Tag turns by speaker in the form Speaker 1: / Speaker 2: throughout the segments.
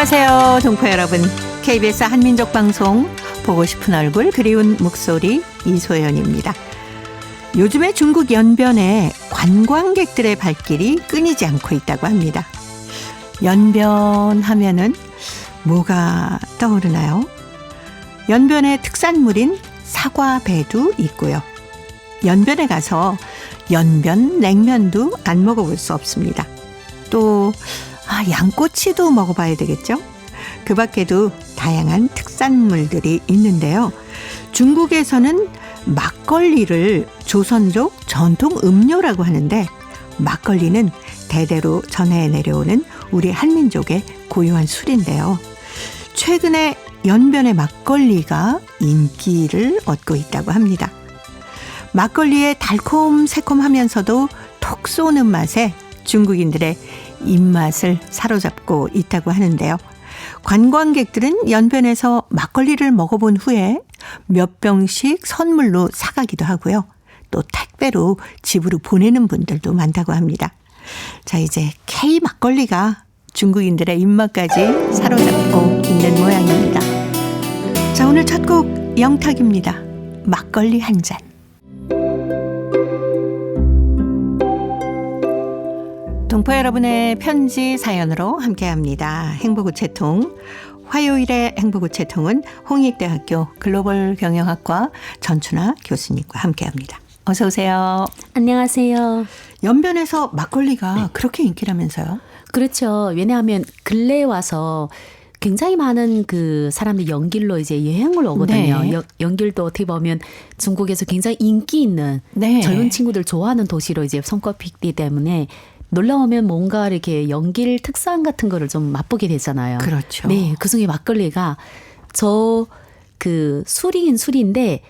Speaker 1: 안녕하세요, 동포 여러분. KBS 한민족 방송 보고 싶은 얼굴 그리운 목소리 이소연입니다. 요즘에 중국 연변에 관광객들의 발길이 끊이지 않고 있다고 합니다. 연변 하면은 뭐가 떠오르나요? 연변의 특산물인 사과배도 있고요. 연변에 가서 연변 냉면도 안 먹어볼 수 없습니다. 또 양꼬치도 먹어봐야 되겠죠? 그 밖에도 다양한 특산물들이 있는데요. 중국에서는 막걸리를 조선족 전통 음료라고 하는데, 막걸리는 대대로 전해 내려오는 우리 한민족의 고유한 술인데요. 최근에 연변의 막걸리가 인기를 얻고 있다고 합니다. 막걸리의 달콤새콤하면서도 톡 쏘는 맛에 중국인들의 입맛을 사로잡고 있다고 하는데요. 관광객들은 연변에서 막걸리를 먹어본 후에 몇 병씩 선물로 사가기도 하고요. 또 택배로 집으로 보내는 분들도 많다고 합니다. 자, 이제 K 막걸리가 중국인들의 입맛까지 사로잡고 있는 모양입니다. 자, 오늘 첫 곡 영탁입니다. 막걸리 한 잔. 동포 여러분의 편지 사연으로 함께합니다. 행복우체통. 화요일의 행복우체통은 홍익대학교 글로벌 경영학과 전춘아 교수님과 함께합니다. 어서 오세요.
Speaker 2: 안녕하세요.
Speaker 1: 연변에서 막걸리가 그렇게 인기라면서요?
Speaker 2: 그렇죠. 왜냐하면 근래에 와서 굉장히 많은 그 사람들이 연길로 이제 여행을 오거든요.
Speaker 1: 네.
Speaker 2: 연길도 어떻게 보면 중국에서 굉장히 인기 있는
Speaker 1: 네.
Speaker 2: 젊은 친구들 좋아하는 도시로 이제 손꼽히기 때문에 놀러 오면 뭔가 이렇게 연길 특산 같은 거를 좀 맛보게 되잖아요.
Speaker 1: 그렇죠.
Speaker 2: 네, 그중에 막걸리가 그 술이긴 술인데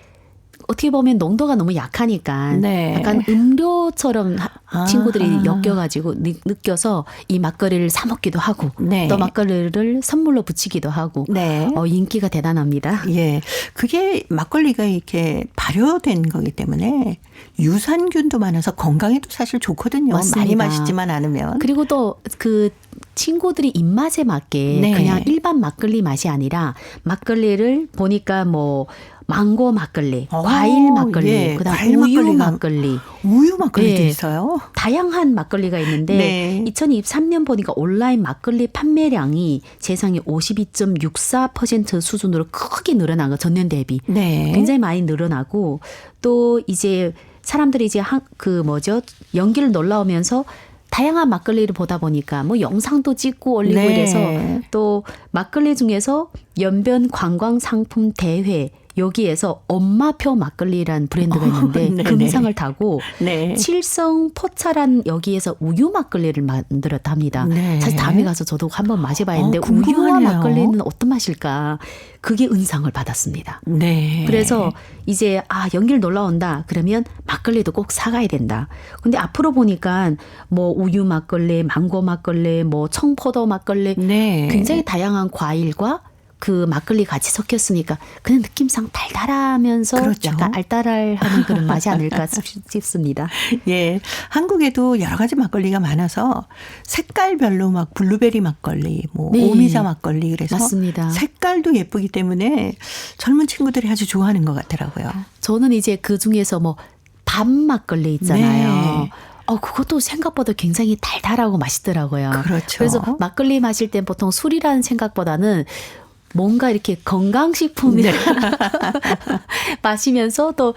Speaker 2: 어떻게 보면 농도가 너무 약하니까
Speaker 1: 네.
Speaker 2: 약간 음료처럼 친구들이 엮여가지고 느껴서 이 막걸리를 사 먹기도 하고
Speaker 1: 네.
Speaker 2: 또 막걸리를 선물로 붙이기도 하고
Speaker 1: 네.
Speaker 2: 인기가 대단합니다.
Speaker 1: 예, 그게 막걸리가 이렇게 발효된 거기 때문에 유산균도 많아서 건강에도 사실 좋거든요.
Speaker 2: 맞습니다.
Speaker 1: 많이 마시지만 않으면.
Speaker 2: 그리고 또 그 친구들이 입맛에 맞게
Speaker 1: 네.
Speaker 2: 그냥 일반 막걸리 맛이 아니라 막걸리를 보니까 뭐 망고 막걸리, 과일 막걸리,
Speaker 1: 예,
Speaker 2: 그다음
Speaker 1: 과일
Speaker 2: 우유
Speaker 1: 막걸리가-
Speaker 2: 막걸리.
Speaker 1: 우유 막걸리도
Speaker 2: 네.
Speaker 1: 있어요.
Speaker 2: 다양한 막걸리가 있는데
Speaker 1: 네.
Speaker 2: 2023년 보니까 온라인 막걸리 판매량이 세상에 52.64% 수준으로 크게 늘어난 거, 전년 대비.
Speaker 1: 네.
Speaker 2: 굉장히 많이 늘어나고 또 이제 사람들이 이제 연기를 놀러 오면서 다양한 막걸리를 보다 보니까 뭐 영상도 찍고 올리고
Speaker 1: 네.
Speaker 2: 이래서 또 막걸리 중에서 연변 관광 상품 대회 여기에서 엄마표 막걸리란 브랜드가 있는데
Speaker 1: 네네.
Speaker 2: 금상을 타고
Speaker 1: 네.
Speaker 2: 칠성 포차란 여기에서 우유 막걸리를 만들었다 합니다.
Speaker 1: 네.
Speaker 2: 사실 다음에 가서 저도 한번 마셔봐야 했는데 우유와
Speaker 1: 궁금하네요.
Speaker 2: 막걸리는 어떤 맛일까? 그게 은상을 받았습니다.
Speaker 1: 네.
Speaker 2: 그래서 이제 연기를 놀러 온다 그러면 막걸리도 꼭 사가야 된다. 근데 앞으로 보니까 뭐 우유 막걸리, 망고 막걸리, 뭐 청포도 막걸리
Speaker 1: 네.
Speaker 2: 굉장히 다양한 과일과 그 막걸리 같이 섞였으니까 그냥 느낌상 달달하면서
Speaker 1: 그렇죠.
Speaker 2: 약간 알딸알하는 그런 맛이 아닐까 싶습니다.
Speaker 1: 예, 한국에도 여러 가지 막걸리가 많아서 색깔별로 막 블루베리 막걸리, 뭐
Speaker 2: 네.
Speaker 1: 오미자 막걸리, 그래서
Speaker 2: 맞습니다.
Speaker 1: 색깔도 예쁘기 때문에 젊은 친구들이 아주 좋아하는 것 같더라고요.
Speaker 2: 저는 이제 그 중에서 뭐 밤 막걸리 있잖아요.
Speaker 1: 네.
Speaker 2: 그것도 생각보다 굉장히 달달하고 맛있더라고요.
Speaker 1: 그렇죠.
Speaker 2: 그래서 막걸리 마실 땐 보통 술이라는 생각보다는 뭔가 이렇게 건강식품이라 마시면서 또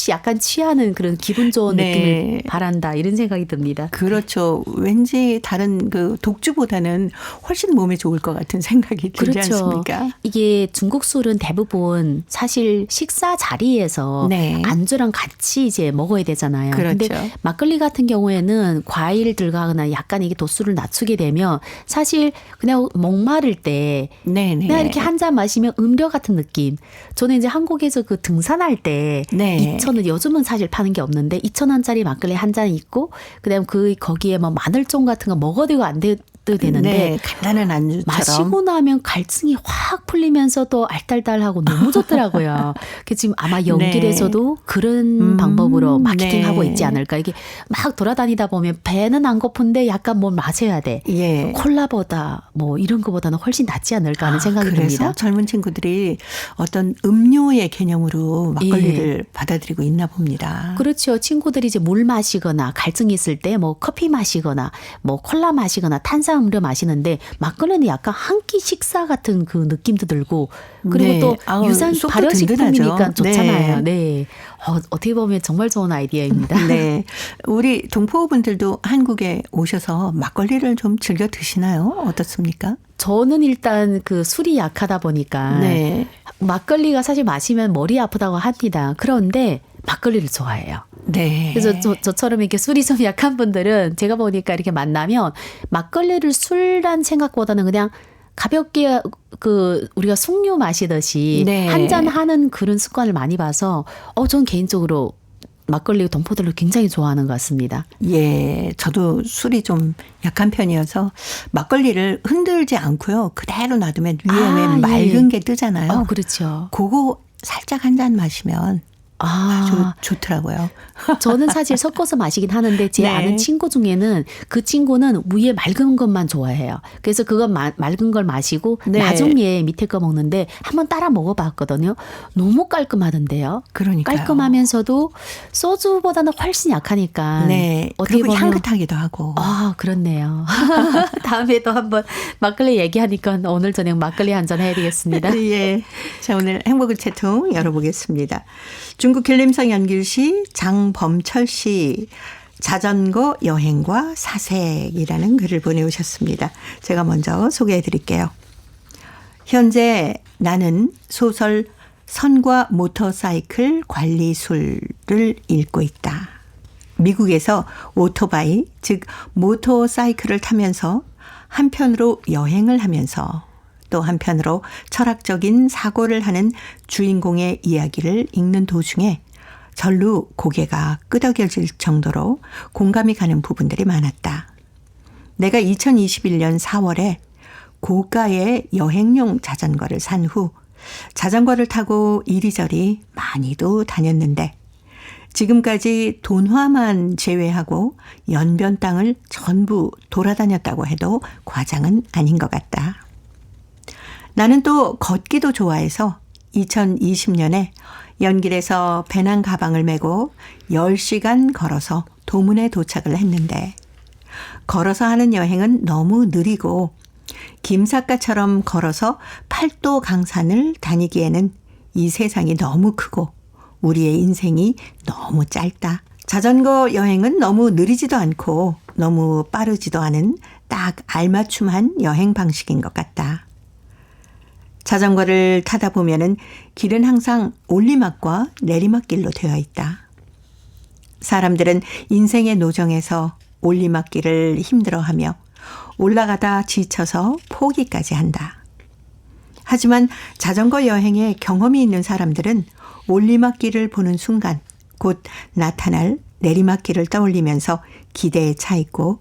Speaker 2: 약간 취하는 그런 기분 좋은
Speaker 1: 네.
Speaker 2: 느낌을 바란다 이런 생각이 듭니다.
Speaker 1: 그렇죠. 왠지 다른 그 독주보다는 훨씬 몸에 좋을 것 같은 생각이 들지
Speaker 2: 그렇죠.
Speaker 1: 않습니까?
Speaker 2: 이게 중국 술은 대부분 사실 식사 자리에서
Speaker 1: 네.
Speaker 2: 안주랑 같이 이제 먹어야 되잖아요.
Speaker 1: 그렇죠.
Speaker 2: 근데 막걸리 같은 경우에는 과일 들어가거나 약간 이게 도수를 낮추게 되면 사실 그냥 목마를 때
Speaker 1: 네네.
Speaker 2: 그냥 이렇게 한 잔 마시면 음료 같은 느낌. 저는 이제 한국에서 그 등산할 때
Speaker 1: 네.
Speaker 2: 2,000원 요즘은 사실 파는 게 없는데 2,000원짜리 막걸리 한 잔 있고 그다음 거기에 뭐 마늘종 같은 거 먹어도 되고 안 돼도 되는데
Speaker 1: 네, 간단한 안주처럼.
Speaker 2: 마시고 나면 갈증이 확 풀리면서 또 알딸딸하고 너무 좋더라고요. 지금 아마 연길에서도 그런 방법으로 마케팅하고
Speaker 1: 네.
Speaker 2: 있지 않을까. 이게 막 돌아다니다 보면 배는 안 고픈데 약간 뭘 마셔야 돼.
Speaker 1: 예.
Speaker 2: 콜라보다 뭐 이런 것보다는 훨씬 낫지 않을까 하는 생각이
Speaker 1: 그래서
Speaker 2: 듭니다.
Speaker 1: 젊은 친구들이 어떤 음료의 개념으로 막걸리를 받아들이고 있나 봅니다.
Speaker 2: 그렇죠. 친구들이 이제 물 마시거나 갈증이 있을 때 뭐 커피 마시거나 뭐 콜라 마시거나 탄산음료 마시는데 막걸리는 약간 한 끼 식사 같은 그 느낌도 들고 그리고
Speaker 1: 네.
Speaker 2: 또
Speaker 1: 아우,
Speaker 2: 유산
Speaker 1: 속도
Speaker 2: 발효식품이니까
Speaker 1: 든든하죠.
Speaker 2: 좋잖아요. 네. 어떻게 보면 정말 좋은 아이디어입니다.
Speaker 1: 네. 우리 동포분들도 한국에 오셔서 막걸리를 좀 즐겨 드시나요? 어떻습니까?
Speaker 2: 저는 일단 그 술이 약하다 보니까
Speaker 1: 네.
Speaker 2: 막걸리가 사실 마시면 머리 아프다고 합니다. 그런데 막걸리를 좋아해요.
Speaker 1: 네.
Speaker 2: 그래서 저처럼 이렇게 술이 좀 약한 분들은 제가 보니까 이렇게 만나면 막걸리를 술란 생각보다는 그냥 가볍게 그 우리가 숙류 마시듯이
Speaker 1: 네.
Speaker 2: 한잔 하는 그런 습관을 많이 봐서 전 개인적으로 막걸리 동포들을 굉장히 좋아하는 것 같습니다.
Speaker 1: 예, 저도 술이 좀 약한 편이어서 막걸리를 흔들지 않고요. 그대로 놔두면 위에 왜 맑은 게 뜨잖아요.
Speaker 2: 그렇죠.
Speaker 1: 그거 살짝 한 잔 마시면 아주 좋더라고요.
Speaker 2: 저는 사실 섞어서 마시긴 하는데 제
Speaker 1: 네.
Speaker 2: 아는 친구 중에는 그 친구는 위에 맑은 것만 좋아해요. 그래서 그거 맑은 걸 마시고
Speaker 1: 네.
Speaker 2: 나중에 밑에 거 먹는데 한번 따라 먹어봤거든요. 너무 깔끔하던데요.
Speaker 1: 그러니까요.
Speaker 2: 깔끔하면서도 소주보다는 훨씬 약하니까.
Speaker 1: 네.
Speaker 2: 어떻게
Speaker 1: 그리고
Speaker 2: 보면
Speaker 1: 향긋하기도 하고.
Speaker 2: 그렇네요. 다음에 또 한번 막걸리 얘기하니까 오늘 저녁 막걸리 한잔 해야 되겠습니다.
Speaker 1: 예. 자, 오늘 행복의 채통 열어보겠습니다. 중국 길림성 연길시 장범철 씨 자전거 여행과 사색이라는 글을 보내오셨습니다. 제가 먼저 소개해 드릴게요. 현재 나는 소설 선과 모터사이클 관리술을 읽고 있다. 미국에서 오토바이, 즉 모터사이클을 타면서 한편으로 여행을 하면서 또 한편으로 철학적인 사고를 하는 주인공의 이야기를 읽는 도중에 절로 고개가 끄덕여질 정도로 공감이 가는 부분들이 많았다. 내가 2021년 4월에 고가의 여행용 자전거를 산 후 자전거를 타고 이리저리 많이도 다녔는데 지금까지 돈화만 제외하고 연변 땅을 전부 돌아다녔다고 해도 과장은 아닌 것 같다. 나는 또 걷기도 좋아해서 2020년에 연길에서 배낭 가방을 메고 10시간 걸어서 도문에 도착을 했는데 걸어서 하는 여행은 너무 느리고 김삿갓처럼 걸어서 팔도 강산을 다니기에는 이 세상이 너무 크고 우리의 인생이 너무 짧다. 자전거 여행은 너무 느리지도 않고 너무 빠르지도 않은 딱 알맞춤한 여행 방식인 것 같다. 자전거를 타다 보면은 길은 항상 올리막과 내리막길로 되어 있다. 사람들은 인생의 노정에서 올리막길을 힘들어하며 올라가다 지쳐서 포기까지 한다. 하지만 자전거 여행에 경험이 있는 사람들은 올리막길을 보는 순간 곧 나타날 내리막길을 떠올리면서 기대에 차 있고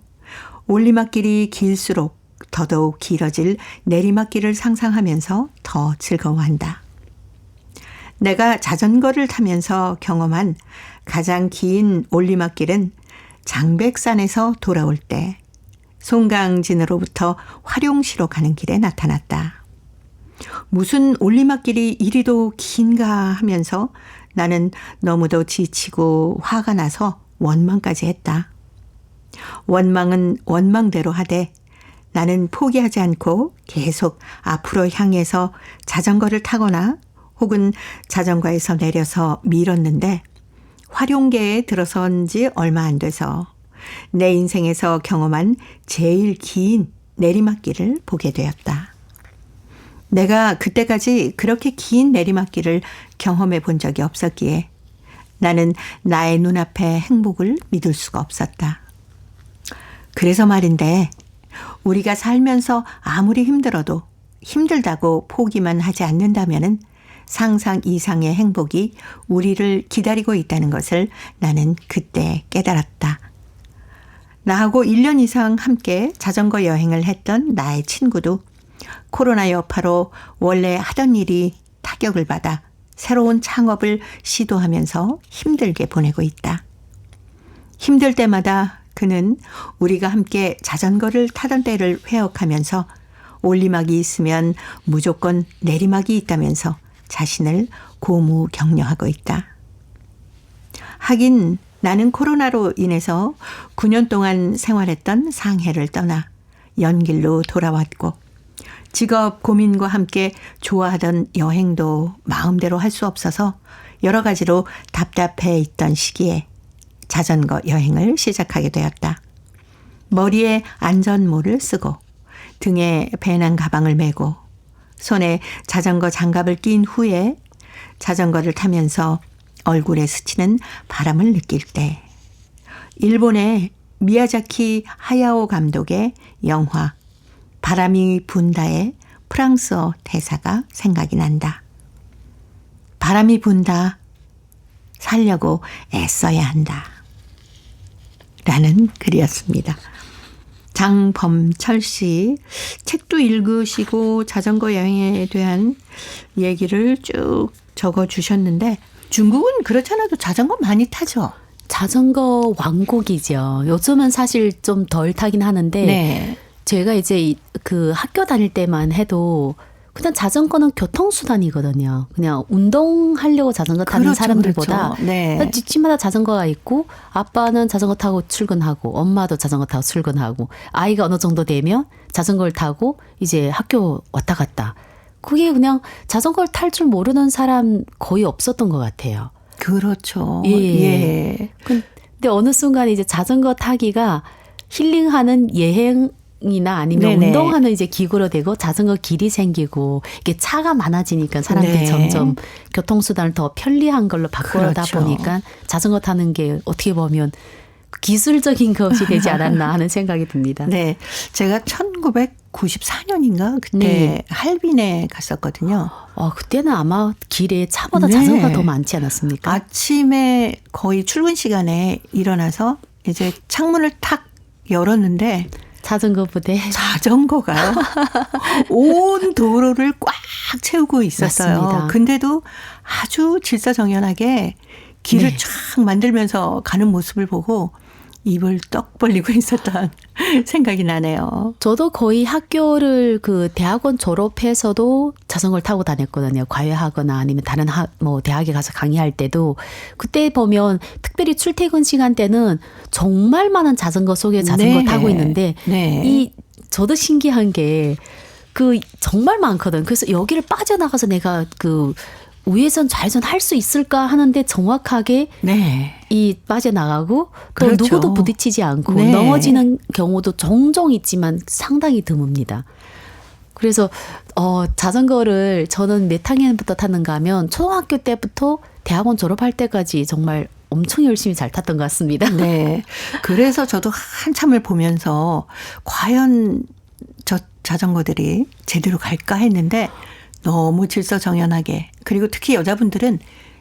Speaker 1: 올리막길이 길수록 더더욱 길어질 내리막길을 상상하면서 더 즐거워한다. 내가 자전거를 타면서 경험한 가장 긴 올리막길은 장백산에서 돌아올 때 송강진으로부터 화룡시로 가는 길에 나타났다. 무슨 올리막길이 이리도 긴가 하면서 나는 너무도 지치고 화가 나서 원망까지 했다. 원망은 원망대로 하되 나는 포기하지 않고 계속 앞으로 향해서 자전거를 타거나 혹은 자전거에서 내려서 밀었는데 화룡계에 들어선 지 얼마 안 돼서 내 인생에서 경험한 제일 긴 내리막길을 보게 되었다. 내가 그때까지 그렇게 긴 내리막길을 경험해 본 적이 없었기에 나는 나의 눈앞의 행복을 믿을 수가 없었다. 그래서 말인데 우리가 살면서 아무리 힘들어도 힘들다고 포기만 하지 않는다면은 상상 이상의 행복이 우리를 기다리고 있다는 것을 나는 그때 깨달았다. 나하고 1년 이상 함께 자전거 여행을 했던 나의 친구도 코로나 여파로 원래 하던 일이 타격을 받아 새로운 창업을 시도하면서 힘들게 보내고 있다. 힘들 때마다 그는 우리가 함께 자전거를 타던 때를 회억하면서 올리막이 있으면 무조건 내리막이 있다면서 자신을 고무 격려하고 있다. 하긴 나는 코로나로 인해서 9년 동안 생활했던 상해를 떠나 연길로 돌아왔고 직업 고민과 함께 좋아하던 여행도 마음대로 할 수 없어서 여러 가지로 답답해 있던 시기에 자전거 여행을 시작하게 되었다. 머리에 안전모를 쓰고 등에 배낭 가방을 메고 손에 자전거 장갑을 낀 후에 자전거를 타면서 얼굴에 스치는 바람을 느낄 때 일본의 미야자키 하야오 감독의 영화 바람이 분다의 프랑스어 대사가 생각이 난다. 바람이 분다. 살려고 애써야 한다. 라는 글이었습니다. 장범철 씨 책도 읽으시고 자전거 여행에 대한 얘기를 쭉 적어주셨는데 중국은 그렇지 않아도 자전거 많이 타죠?
Speaker 2: 자전거 왕국이죠. 요즘은 사실 좀 덜 타긴 하는데
Speaker 1: 네.
Speaker 2: 제가 이제 그 학교 다닐 때만 해도 그냥 자전거는 교통수단이거든요. 그냥 운동하려고 자전거 타는
Speaker 1: 그렇죠,
Speaker 2: 사람들보다
Speaker 1: 그렇죠. 네.
Speaker 2: 집집마다 자전거가 있고 아빠는 자전거 타고 출근하고 엄마도 자전거 타고 출근하고 아이가 어느 정도 되면 자전거를 타고 이제 학교 왔다 갔다. 그게 그냥 자전거를 탈 줄 모르는 사람 거의 없었던 것 같아요.
Speaker 1: 그렇죠.
Speaker 2: 예.
Speaker 1: 예.
Speaker 2: 근데 어느 순간 이제 자전거 타기가 힐링하는 여행이나 아니면
Speaker 1: 네네.
Speaker 2: 운동하는 이제 기구로 되고 자전거 길이 생기고 이게 차가 많아지니까 사람들이
Speaker 1: 네.
Speaker 2: 점점 교통수단을 더 편리한 걸로 바꾸다
Speaker 1: 그렇죠.
Speaker 2: 보니까 자전거 타는 게 어떻게 보면 기술적인 것이 되지 않았나 하는 생각이 듭니다.
Speaker 1: 네. 제가 1994년인가 그때
Speaker 2: 네.
Speaker 1: 할빈에 갔었거든요.
Speaker 2: 그때는 아마 길에 차보다
Speaker 1: 네.
Speaker 2: 자전거가 더 많지 않았습니까?
Speaker 1: 아침에 거의 출근 시간에 일어나서 이제 창문을 탁 열었는데
Speaker 2: 자전거 부대.
Speaker 1: 자전거가요. 온 도로를 꽉 채우고 있었어요.
Speaker 2: 맞습니다.
Speaker 1: 근데도 아주 질서정연하게 길을
Speaker 2: 네.
Speaker 1: 쫙 만들면서 가는 모습을 보고 입을 떡 벌리고 있었던 생각이 나네요.
Speaker 2: 저도 거의 학교를 그 대학원 졸업해서도 자전거를 타고 다녔거든요. 과외하거나 아니면 다른 뭐 대학에 가서 강의할 때도 그때 보면 특별히 출퇴근 시간 때는 정말 많은 자전거 속에 자전거
Speaker 1: 네.
Speaker 2: 타고 있는데
Speaker 1: 네.
Speaker 2: 저도 신기한 게 그 정말 많거든. 그래서 여기를 빠져나가서 내가 그 우회전 좌회전 할 수 있을까 하는데 정확하게
Speaker 1: 네.
Speaker 2: 이 빠져나가고 또
Speaker 1: 그렇죠.
Speaker 2: 누구도 부딪히지 않고
Speaker 1: 네.
Speaker 2: 넘어지는 경우도 종종 있지만 상당히 드뭅니다. 그래서 자전거를 저는 몇 학년부터 탔는가 하면 초등학교 때부터 대학원 졸업할 때까지 정말 엄청 열심히 잘 탔던 것 같습니다.
Speaker 1: 네. 그래서 저도 한참을 보면서 과연 저 자전거들이 제대로 갈까 했는데 너무 질서정연하게 그리고 특히 여자분들은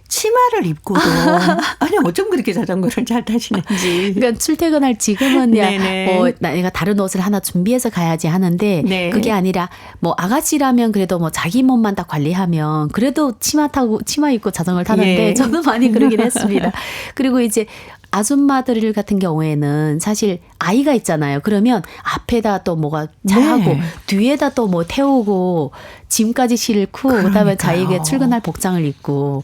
Speaker 1: 치마를 입고도 아니 어쩜 그렇게 자전거를 잘 타시는지.
Speaker 2: 그러니까 출퇴근할 지금은
Speaker 1: 네네.
Speaker 2: 뭐 내가 다른 옷을 하나 준비해서 가야지 하는데
Speaker 1: 네.
Speaker 2: 그게 아니라 뭐 아가씨라면 그래도 뭐 자기 몸만 딱 관리하면 그래도 치마 입고 자전거를 타는데
Speaker 1: 예.
Speaker 2: 저도 많이 그러긴 했습니다. 그리고 이제 아줌마들 같은 경우에는 사실 아이가 있잖아요. 그러면 앞에다 또 뭐가 차하고
Speaker 1: 네.
Speaker 2: 뒤에다 또 뭐 태우고 짐까지 싣고 그다음에
Speaker 1: 그러니까요.
Speaker 2: 자기가 출근할 복장을 입고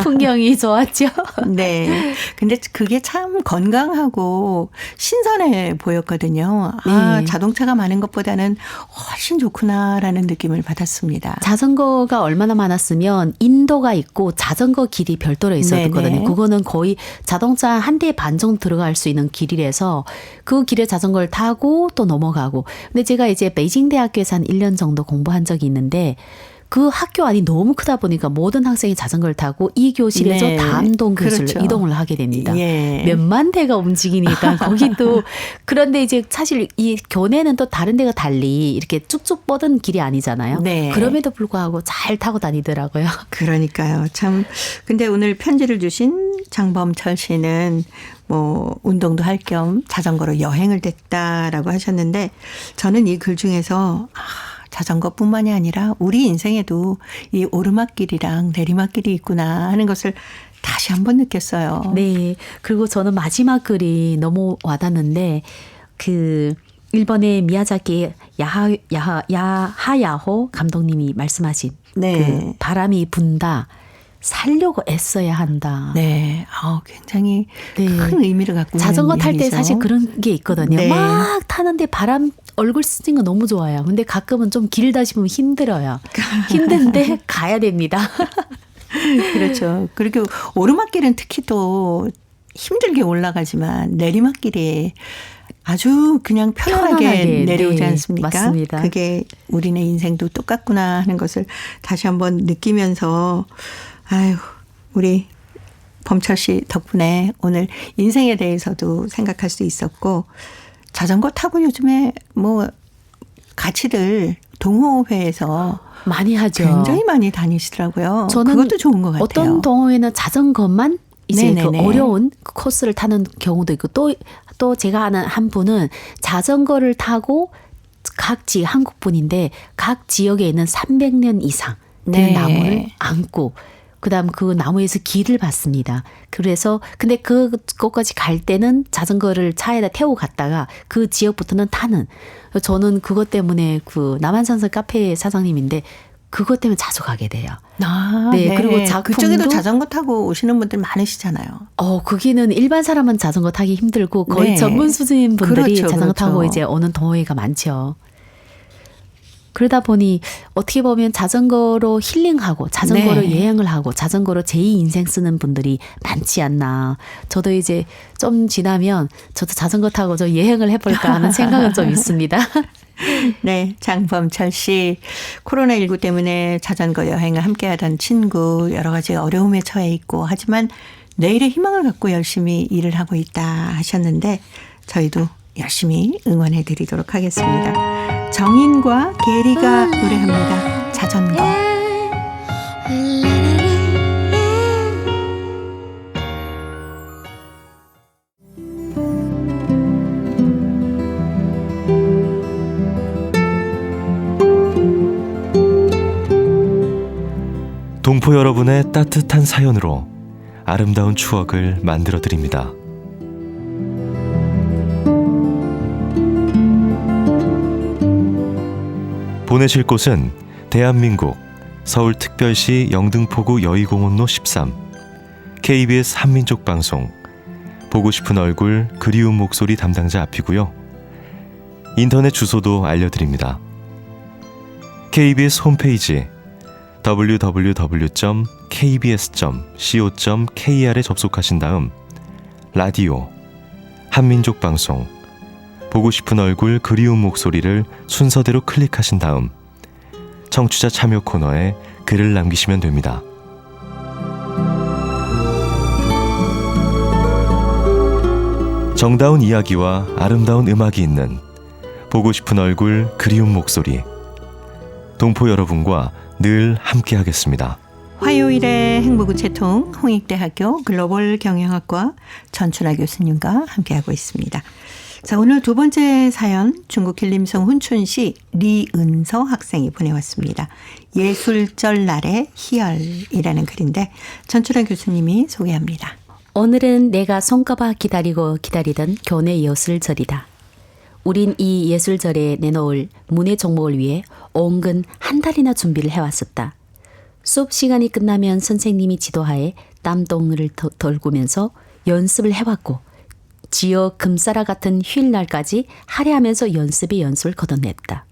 Speaker 2: 풍경이 좋았죠.
Speaker 1: 네. 근데 그게 참 건강하고 신선해 보였거든요.
Speaker 2: 네.
Speaker 1: 자동차가 많은 것보다는 훨씬 좋구나라는 느낌을 받았습니다.
Speaker 2: 자전거가 얼마나 많았으면 인도가 있고 자전거 길이 별도로 있었거든요.
Speaker 1: 네네.
Speaker 2: 그거는 거의 자동차 한 대 반 정도 들어갈 수 있는 길이라서 그 길에 자전거를 타고 또 넘어가고. 근데 제가 이제 베이징 대학교에서 한 1년 정도 공부한 적이 있는데 그 학교 안이 너무 크다 보니까 모든 학생이 자전거를 타고 이 교실에서
Speaker 1: 네.
Speaker 2: 다음 교실로
Speaker 1: 그렇죠.
Speaker 2: 이동을 하게 됩니다.
Speaker 1: 예.
Speaker 2: 몇만 대가 움직이니까 거기도 그런데 이제 사실 이 교내는 또 다른 데가 달리 이렇게 쭉쭉 뻗은 길이 아니잖아요.
Speaker 1: 네.
Speaker 2: 그럼에도 불구하고 잘 타고 다니더라고요.
Speaker 1: 그러니까요. 참. 근데 오늘 편지를 주신 장범철 씨는 뭐 운동도 할 겸 자전거로 여행을 됐다라고 하셨는데 저는 이 글 중에서 자전거뿐만이 아니라 우리 인생에도 이 오르막길이랑 내리막길이 있구나 하는 것을 다시 한번 느꼈어요.
Speaker 2: 네. 그리고 저는 마지막 글이 너무 와닿는데 그 일본의 미야자키 야하야호 감독님이 말씀하신
Speaker 1: 네.
Speaker 2: 그 바람이 분다. 살려고 애써야 한다.
Speaker 1: 네. 굉장히
Speaker 2: 네.
Speaker 1: 큰 의미를 갖고 있는
Speaker 2: 자전거 탈 때
Speaker 1: 이야기죠.
Speaker 2: 사실 그런 게 있거든요.
Speaker 1: 네.
Speaker 2: 막 타는데 바람 얼굴 스치는 거 너무 좋아요. 근데 가끔은 좀 길다 싶으면 힘들어요. 힘든데 가야 됩니다.
Speaker 1: 그렇죠. 그리고 오르막길은 특히 또 힘들게 올라가지만 내리막길에 아주 그냥 편안하게
Speaker 2: 편안하게,
Speaker 1: 내려오지
Speaker 2: 네,
Speaker 1: 않습니까?
Speaker 2: 맞습니다.
Speaker 1: 그게 우리네 인생도 똑같구나 하는 것을 다시 한번 느끼면서 아유, 우리 범철 씨 덕분에 오늘 인생에 대해서도 생각할 수 있었고 자전거 타고 요즘에 뭐 같이들 동호회에서
Speaker 2: 많이 하죠.
Speaker 1: 굉장히 많이 다니시더라고요.
Speaker 2: 저는
Speaker 1: 그것도 좋은 것 같아요.
Speaker 2: 어떤 동호회는 자전거만 이제 그
Speaker 1: 네네네.
Speaker 2: 어려운 그 코스를 타는 경우도 있고 또 제가 아는 한 분은 자전거를 타고 한국 분인데 각 지역에 있는 300년 이상 된
Speaker 1: 네.
Speaker 2: 나무를 안고 그다음 그 나무에서 길을 받습니다. 그래서 근데 그것까지 갈 때는 자전거를 차에다 태우고 갔다가 그 지역부터는 타는. 저는 그것 때문에 그 남한산성 카페 사장님인데 그것 때문에 자주 가게 돼요. 네, 그리고
Speaker 1: 그쪽에도
Speaker 2: 작품도-
Speaker 1: 자전거 타고 오시는 분들 많으시잖아요.
Speaker 2: 거기는 일반 사람은 자전거 타기 힘들고 거의
Speaker 1: 네.
Speaker 2: 전문 수준인 분들이
Speaker 1: 그렇죠,
Speaker 2: 자전거 타고
Speaker 1: 그렇죠.
Speaker 2: 이제 오는 동호회가 많죠. 그러다 보니 어떻게 보면 자전거로 힐링하고 자전거로
Speaker 1: 네.
Speaker 2: 여행을 하고 자전거로 제2 인생 쓰는 분들이 많지 않나. 저도 이제 좀 지나면 저도 자전거 타고 저 여행을 해볼까 하는 생각은 좀 있습니다.
Speaker 1: 네, 장범철 씨. 코로나19 때문에 자전거 여행을 함께하던 친구 여러 가지 어려움에 처해 있고 하지만 내일의 희망을 갖고 열심히 일을 하고 있다 하셨는데 저희도 열심히 응원해 드리도록 하겠습니다. 정인과 게리가 노래합니다. 자전거.
Speaker 3: 동포 여러분의 따뜻한 사연으로 아름다운 추억을 만들어 드립니다. 보내실 곳은 대한민국 서울특별시 영등포구 여의공원로 13 KBS 한민족 방송 보고 싶은 얼굴 그리운 목소리 담당자 앞이고요. 인터넷 주소도 알려드립니다. KBS 홈페이지 www.kbs.co.kr에 접속하신 다음 라디오, 한민족 방송, 보고 싶은 얼굴 그리운 목소리를 순서대로 클릭하신 다음 청취자 참여 코너에 글을 남기시면 됩니다. 정다운 이야기와 아름다운 음악이 있는 보고 싶은 얼굴 그리운 목소리 동포 여러분과 늘 함께하겠습니다.
Speaker 1: 화요일의 행복우체통 홍익대학교 글로벌 경영학과 전춘아 교수님과 함께하고 있습니다. 자, 오늘 두 번째 사연 중국 길림성 훈춘시 리은서 학생이 보내왔습니다. 예술절 날의 희열이라는 글인데 전춘아 교수님이 소개합니다.
Speaker 2: 오늘은 내가 손꼽아 기다리고 기다리던 교내 예술절이다. 우린 이 예술절에 내놓을 문예 종목을 위해 온근 한 달이나 준비를 해왔었다. 수업 시간이 끝나면 선생님이 지도하에 땀덩이를 덜구면서 연습을 해왔고 지어 금싸라 같은 휴일날까지 할애하면서 연습에 연습을 거둬냈다.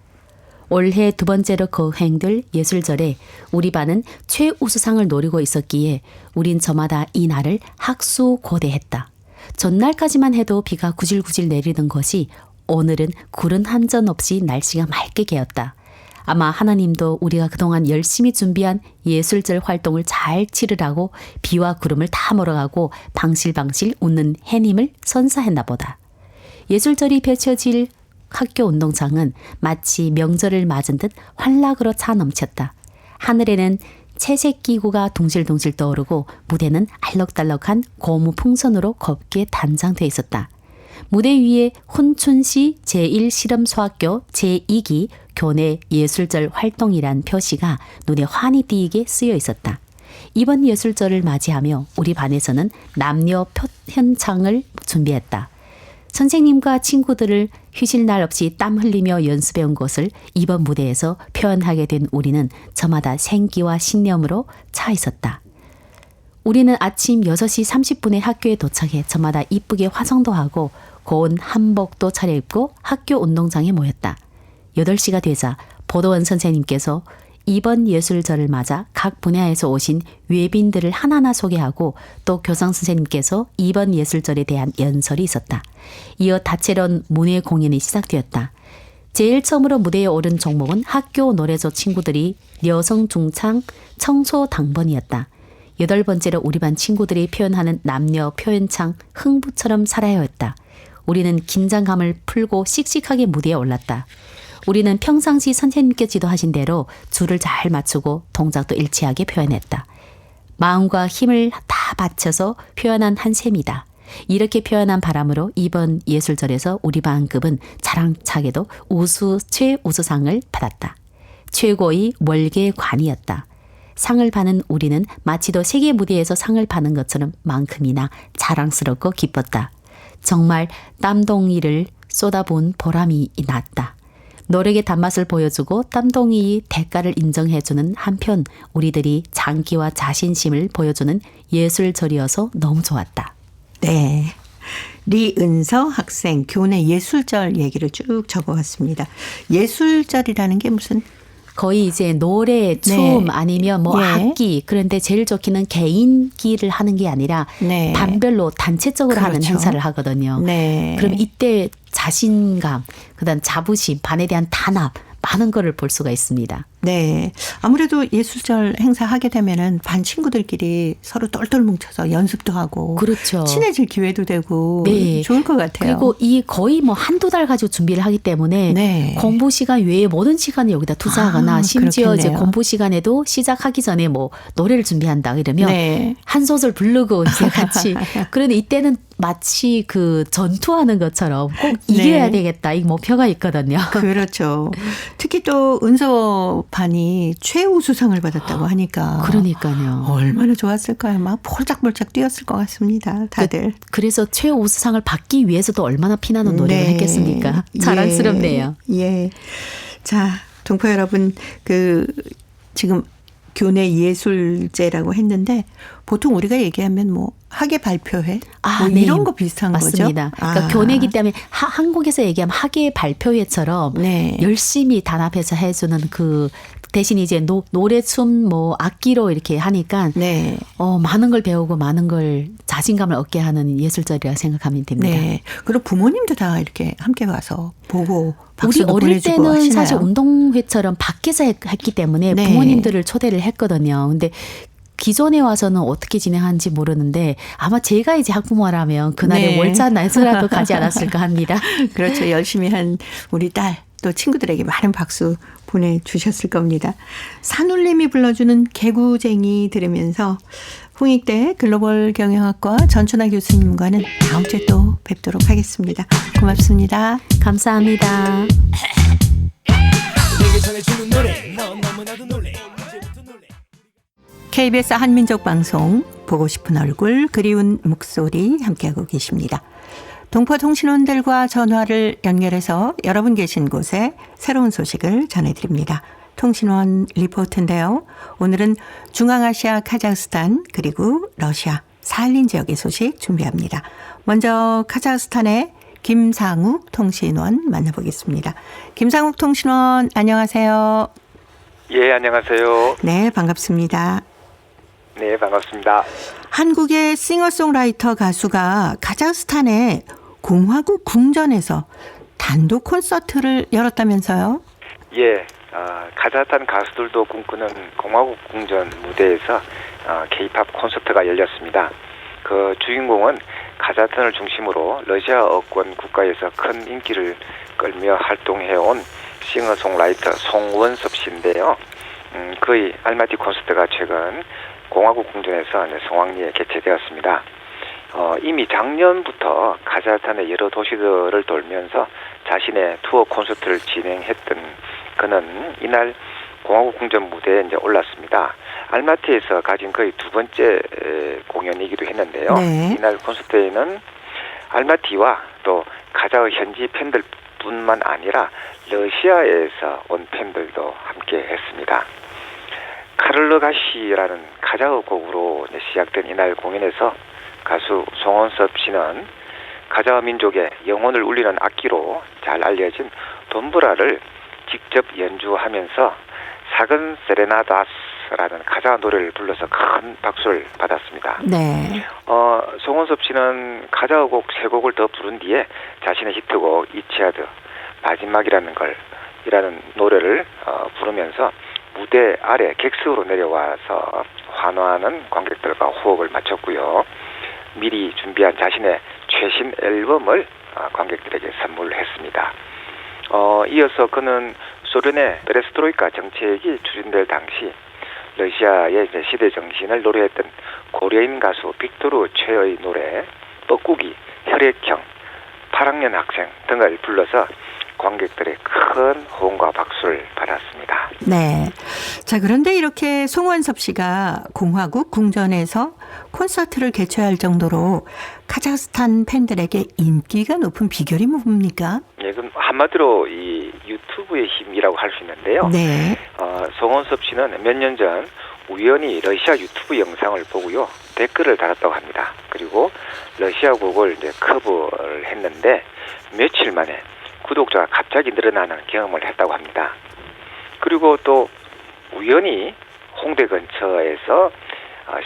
Speaker 2: 올해 두 번째로 거행될 예술절에 우리 반은 최우수상을 노리고 있었기에 우린 저마다 이 날을 학수고대했다. 전날까지만 해도 비가 구질구질 내리던 것이 오늘은 구름 한 점 없이 날씨가 맑게 개었다. 아마 하나님도 우리가 그동안 열심히 준비한 예술절 활동을 잘 치르라고 비와 구름을 다 몰아가고 방실방실 웃는 해님을 선사했나 보다. 예술절이 펼쳐질 학교 운동장은 마치 명절을 맞은 듯 환락으로 차 넘쳤다. 하늘에는 채색 기구가 둥실둥실 떠오르고 무대는 알록달록한 고무 풍선으로 곱게 단장돼 있었다. 무대 위에 훈춘시 제1실험소학교 제2기 교내 예술절 활동이란 표시가 눈에 환히 띄게 쓰여 있었다. 이번 예술절을 맞이하며 우리 반에서는 남녀 표현창을 준비했다. 선생님과 친구들을 휴실 날 없이 땀 흘리며 연습해온 것을 이번 무대에서 표현하게 된 우리는 저마다 생기와 신념으로 차 있었다. 우리는 아침 6시 30분에 학교에 도착해 저마다 이쁘게 화장도 하고 고운 한복도 차려입고 학교 운동장에 모였다. 8시가 되자 보도원 선생님께서 이번 예술절을 맞아 각 분야에서 오신 외빈들을 하나하나 소개하고 또 교장 선생님께서 이번 예술절에 대한 연설이 있었다. 이어 다채로운 문예 공연이 시작되었다. 제일 처음으로 무대에 오른 종목은 학교 노래조 친구들이 여성 중창 청소 당번이었다. 8번째로 우리 반 친구들이 표현하는 남녀 표현창 흥부처럼 살아야였다. 우리는 긴장감을 풀고 씩씩하게 무대에 올랐다. 우리는 평상시 선생님께 지도하신 대로 줄을 잘 맞추고 동작도 일치하게 표현했다. 마음과 힘을 다 바쳐서 표현한 한 셈이다. 이렇게 표현한 바람으로 이번 예술절에서 우리 반급은 자랑차게도 최우수상을 받았다. 최고의 월계관이었다. 상을 받는 우리는 마치도 세계 무대에서 상을 받는 것처럼 만큼이나 자랑스럽고 기뻤다. 정말 땀동이를 쏟아부은 보람이 났다. 노력의 단맛을 보여주고 땀동이의 대가를 인정해주는 한편 우리들이 장기와 자신심을 보여주는 예술절이어서 너무 좋았다.
Speaker 1: 네. 리은서 학생 교내 예술절 얘기를 쭉 적어왔습니다. 예술절이라는 게 무슨
Speaker 2: 거의 이제 노래, 춤
Speaker 1: 네.
Speaker 2: 아니면 뭐
Speaker 1: 예.
Speaker 2: 악기 그런데 제일 좋기는 개인기를 하는 게 아니라
Speaker 1: 네.
Speaker 2: 반별로 단체적으로 하는
Speaker 1: 그렇죠.
Speaker 2: 행사를 하거든요.
Speaker 1: 네.
Speaker 2: 그럼 이때 자신감, 그다음 자부심, 반에 대한 단합 많은 거를 볼 수가 있습니다.
Speaker 1: 네. 아무래도 예술절 행사하게 되면은 반 친구들끼리 서로 똘똘 뭉쳐서 연습도 하고
Speaker 2: 그렇죠.
Speaker 1: 친해질 기회도 되고
Speaker 2: 네.
Speaker 1: 좋을 것 같아요.
Speaker 2: 그리고 이 거의 뭐 한두 달 가지고 준비를 하기 때문에
Speaker 1: 네.
Speaker 2: 공부 시간 외에 모든 시간을 여기다 투자하거나
Speaker 1: 아,
Speaker 2: 심지어 이제
Speaker 1: 그렇겠네요.
Speaker 2: 공부 시간에도 시작하기 전에 뭐 노래를 준비한다 이러면
Speaker 1: 네.
Speaker 2: 한 소절 부르고 이제 같이 그런데 이때는 마치 그 전투하는 것처럼 꼭 이겨야
Speaker 1: 네.
Speaker 2: 되겠다 이 목표가 있거든요.
Speaker 1: 그렇죠. 특히 또 은서 반이 최우수상을 받았다고 하니까
Speaker 2: 그러니까요.
Speaker 1: 얼마나 좋았을까요? 막 폴짝폴짝 뛰었을 것 같습니다. 다들.
Speaker 2: 그래서 최우수상을 받기 위해서도 얼마나 피나는 노력을
Speaker 1: 네.
Speaker 2: 했겠습니까?
Speaker 1: 예.
Speaker 2: 자랑스럽네요.
Speaker 1: 예. 자, 동포 여러분, 지금 교내 예술제라고 했는데 보통 우리가 얘기하면 뭐 학예 발표회 뭐
Speaker 2: 네.
Speaker 1: 이런 거 비슷한
Speaker 2: 맞습니다.
Speaker 1: 거죠.
Speaker 2: 그러니까 교내이기 때문에 한국에서 얘기하면 학예 발표회처럼
Speaker 1: 네.
Speaker 2: 열심히 단합해서 해주는 그 대신 이제 노래, 춤, 뭐 악기로 이렇게 하니까
Speaker 1: 네.
Speaker 2: 많은 걸 배우고 많은 걸 자신감을 얻게 하는 예술절이라 생각하면 됩니다.
Speaker 1: 네. 그리고 부모님도 다 이렇게 함께 와서 보고
Speaker 2: 우리
Speaker 1: 박수도
Speaker 2: 어릴
Speaker 1: 보내주고
Speaker 2: 때는
Speaker 1: 하시나요?
Speaker 2: 사실 운동회처럼 밖에서 했기 때문에
Speaker 1: 네.
Speaker 2: 부모님들을 초대를 했거든요. 근데 기존에 와서는 어떻게 진행하는지 모르는데 아마 제가 이제 학부모라면 그날에
Speaker 1: 네.
Speaker 2: 월차 날짜라도 가지 않았을까 합니다.
Speaker 1: 그렇죠. 열심히 한 우리 딸 또 친구들에게 많은 박수 보내주셨을 겁니다. 산울림이 불러주는 개구쟁이 들으면서 홍익대 글로벌 경영학과 전춘아 교수님과는 다음 주에 또 뵙도록 하겠습니다. 고맙습니다.
Speaker 2: 감사합니다.
Speaker 1: KBS 한민족 방송 보고 싶은 얼굴 그리운 목소리 함께하고 계십니다. 동포통신원들과 전화를 연결해서 여러분 계신 곳에 새로운 소식을 전해드립니다. 통신원 리포트인데요. 오늘은 중앙아시아 카자흐스탄 그리고 러시아 살린 지역의 소식 준비합니다. 먼저 카자흐스탄의 김상욱 통신원 만나보겠습니다. 김상욱 통신원 안녕하세요.
Speaker 4: 예, 안녕하세요.
Speaker 1: 네, 반갑습니다.
Speaker 4: 네, 반갑습니다.
Speaker 1: 한국의 싱어송라이터 가수가 카자흐스탄의 공화국 궁전에서 단독 콘서트를 열었다면서요?
Speaker 4: 예, 카자흐스탄 가수들도 꿈꾸는 공화국 궁전 무대에서 K-팝 콘서트가 열렸습니다. 그 주인공은 카자흐스탄을 중심으로 러시아어권 국가에서 큰 인기를 끌며 활동해온 싱어송라이터 송원섭 씨인데요. 그의 알마티 콘서트가 최근 공화국 궁전에서 성황리에 개최되었습니다. 이미 작년부터 카자흐스탄의 여러 도시들을 돌면서 자신의 투어 콘서트를 진행했던 그는 이날 공화국 궁전 무대에 이제 올랐습니다. 알마티에서 가진 거의 두 번째 공연이기도 했는데요.
Speaker 1: 네.
Speaker 4: 이날 콘서트에는 알마티와 또 가자의 현지 팬들뿐만 아니라 러시아에서 온 팬들도 함께 했습니다. 카를르가시라는 가자의 곡으로 시작된 이날 공연에서 가수 송원섭 씨는 가자 민족의 영혼을 울리는 악기로 잘 알려진 돈브라를 직접 연주하면서 사근 세레나다스라는 가자 노래를 불러서 큰 박수를 받았습니다.
Speaker 1: 네.
Speaker 4: 송원섭 씨는 가자 곡 3곡을 더 부른 뒤에 자신의 히트곡 이치아드 마지막이라는 노래를 부르면서 무대 아래 객석으로 내려와서 환호하는 관객들과 호흡을 맞췄고요. 미리 준비한 자신의 최신 앨범을 관객들에게 선물했습니다. 이어서 그는 소련의 페레스트로이카 정책이 추진될 당시 러시아의 시대 정신을 노래했던 고려인 가수 빅토르 최의 노래 뻐꾸기, 혈액형, 8학년 학생 등을 불러서 관객들의 큰 호응과 박수를 받았습니다.
Speaker 1: 네. 자, 그런데 이렇게 송원섭 씨가 공화국 궁전에서 콘서트를 개최할 정도로 카자흐스탄 팬들에게 인기가 높은 비결이 뭡니까?
Speaker 4: 예, 그럼 한마디로 이 유튜브의 힘이라고 할 수 있는데요.
Speaker 1: 네.
Speaker 4: 송원섭 씨는 몇 년 전 우연히 러시아 유튜브 영상을 보고요. 댓글을 달았다고 합니다. 그리고 러시아 곡을 이제 커버를 했는데 며칠 만에 구독자가 갑자기 늘어나는 경험을 했다고 합니다. 그리고 또 우연히 홍대 근처에서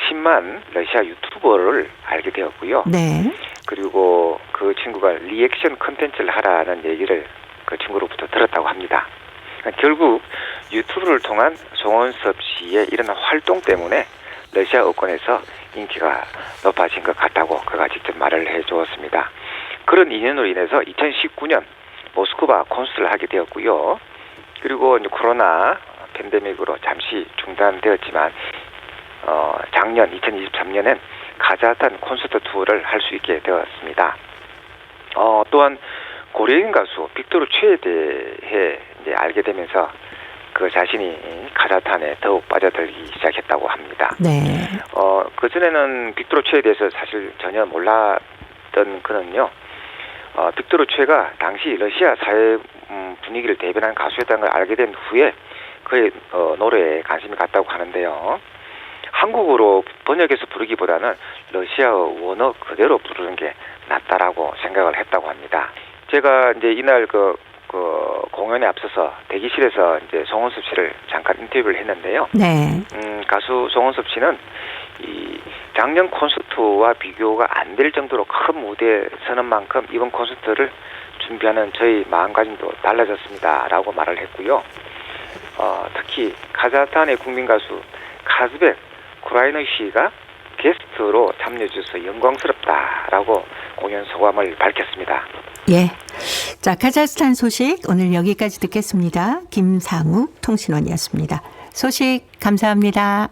Speaker 4: 10만 러시아 유튜버를 알게 되었고요.
Speaker 1: 네.
Speaker 4: 그리고 그 친구가 리액션 컨텐츠를 하라는 얘기를 그 친구로부터 들었다고 합니다. 결국 유튜브를 통한 송원섭 씨의 이런 활동 때문에 러시아 어권에서 인기가 높아진 것 같다고 그가 직접 말을 해주었습니다. 그런 인연으로 인해서 2019년 모스크바 콘서트를 하게 되었고요. 그리고 이제 코로나 팬데믹으로 잠시 중단되었지만 작년 2023년엔 카자흐스탄 콘서트 투어를 할 수 있게 되었습니다. 또한 고려인 가수 빅토르 최에 대해 이제 알게 되면서 그 자신이 카자흐스탄에 더욱 빠져들기 시작했다고 합니다.
Speaker 1: 네.
Speaker 4: 그전에는 빅토르 최에 대해서 사실 전혀 몰랐던 그는요. 빅토르 최가 당시 러시아 사회 분위기를 대변한 가수였다는 걸 알게 된 후에 그의 노래에 관심이 갔다고 하는데요. 한국어로 번역해서 부르기보다는 러시아 원어 그대로 부르는 게 낫다라고 생각을 했다고 합니다. 제가 이제 이날 그 공연에 앞서서 대기실에서 이제 송원섭 씨를 잠깐 인터뷰를 했는데요.
Speaker 1: 네.
Speaker 4: 가수 송원섭 씨는 이 작년 콘서트와 비교가 안 될 정도로 큰 무대에 서는 만큼 이번 콘서트를 준비하는 저희 마음가짐도 달라졌습니다라고 말을 했고요. 특히 카자흐스탄의 국민 가수 카즈벡 쿠라이너 씨가 게스트로 참여해 주셔서 영광스럽다라고 공연 소감을 밝혔습니다.
Speaker 1: 예. 자, 카자흐스탄 소식 오늘 여기까지 듣겠습니다. 김상욱 통신원이었습니다. 소식 감사합니다.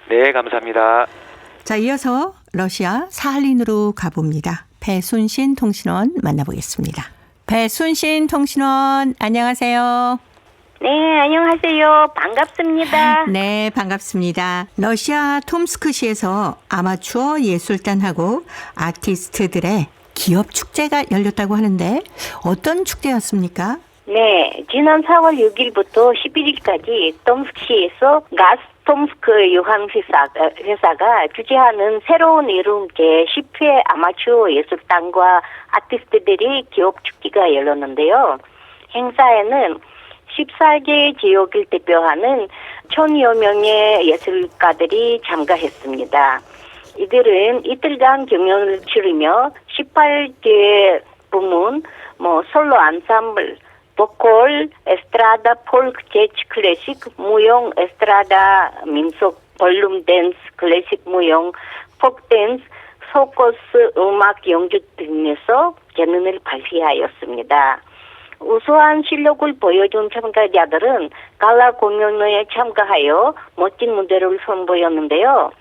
Speaker 4: 네, 감사합니다.
Speaker 1: 자, 이어서 러시아 사할린으로 가봅니다. 배순신 통신원 만나보겠습니다. 배순신 통신원, 안녕하세요.
Speaker 5: 네, 안녕하세요. 반갑습니다.
Speaker 1: 네, 반갑습니다. 러시아 톰스크시에서 아마추어 예술단하고 아티스트들의 기업 축제가 열렸다고 하는데 어떤 축제였습니까?
Speaker 5: 네, 지난 4월 6일부터 11일까지 톰스크시에서 가스톰스크 유한회사가 주최하는 새로운 이름 제10회 아마추어 예술단과 아티스트들이 기업 축제가 열렸는데요. 행사에는 14개 지역을 대표하는 1000여 명의 예술가들이 참가했습니다. 이들은 이틀간 경연을 치르며 18개 부문, 솔로 안sam블, 보컬, 에스트라다, 폴크, 재즈, 클래식, 무용, 에스트라다, 민속, 볼룸 댄스, 클래식 무용, 폭 댄스, 소코스, 음악 연주 등에서 재능을 발휘하였습니다. 우수한 실력을 보여준 참가자들은 갈라 공연에 참가하여 멋진 무대를 선보였는데요.